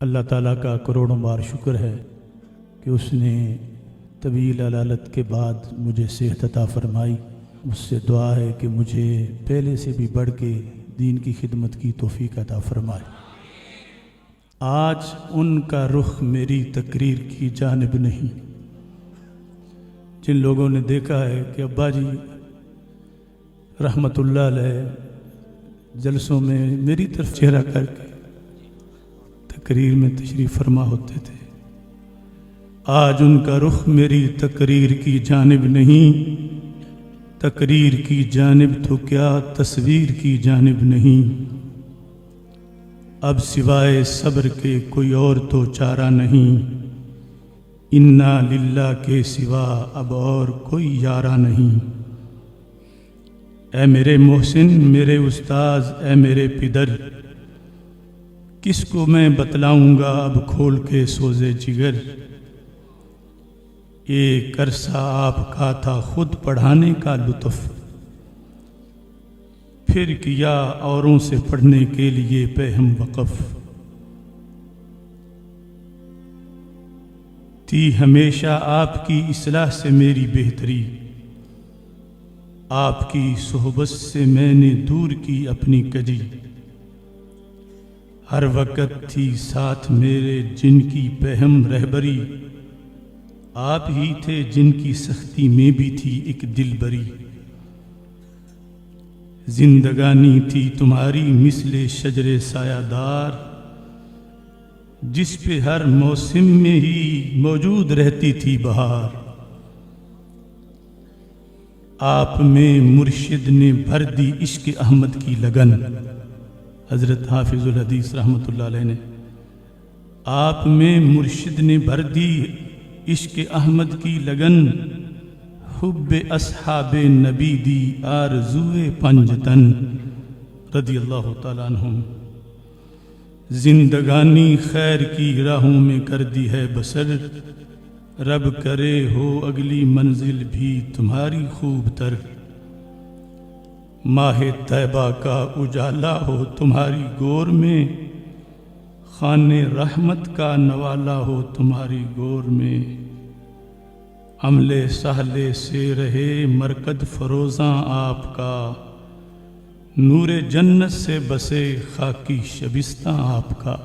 اللہ تعالیٰ کا کروڑوں بار شکر ہے کہ اس نے طویل علالت کے بعد مجھے صحت عطا فرمائی۔ اس سے دعا ہے کہ مجھے پہلے سے بھی بڑھ کے دین کی خدمت کی توفیق عطا فرمائے۔ آج ان کا رخ میری تقریر کی جانب نہیں۔ جن لوگوں نے دیکھا ہے کہ ابا جی رحمت اللہ علیہ جلسوں میں میری طرف چہرہ کر کے تقریر میں تشریف فرما ہوتے تھے، آج ان کا رخ میری تقریر کی جانب نہیں، تقریر کی جانب تو کیا تصویر کی جانب نہیں۔ اب سوائے صبر کے کوئی اور تو چارہ نہیں، انا للہ کے سوا اب اور کوئی یارہ نہیں۔ اے میرے محسن، میرے استاذ، اے میرے پدر، کس کو میں بتلاؤں گا اب کھول کے سوزے جگر۔ ایک عرصہ آپ کا تھا خود پڑھانے کا لطف، پھر کیا اوروں سے پڑھنے کے لیے پہ ہم وقف۔ تھی ہمیشہ آپ کی اصلاح سے میری بہتری، آپ کی صحبت سے میں نے دور کی اپنی کجی۔ ہر وقت تھی ساتھ میرے جن کی پہم رہبری، آپ ہی تھے جن کی سختی میں بھی تھی ایک دل بری۔ زندگانی تھی تمہاری مثل شجر سایہ دار، جس پہ ہر موسم میں ہی موجود رہتی تھی بہار۔ آپ میں مرشد نے بھر دی عشق احمد کی لگن، حضرت حافظ الحدیث رحمۃ اللہ علیہ نے۔ آپ میں مرشد نے بھر دی عشق احمد کی لگن، حب اصحاب نبی دی آرزوئے پنجتن، رضی اللہ تعالیٰ عنہم۔ زندگانی خیر کی راہوں میں کر دی ہے بسر، رب کرے ہو اگلی منزل بھی تمہاری خوب تر۔ ماہ طیبہ کا اجالا ہو تمہاری گور میں، خانے رحمت کا نوالا ہو تمہاری گور میں۔ عملے سہلے سے رہے مرکد فروزاں آپ کا، نور جنت سے بسے خاکی شبستاں آپ کا۔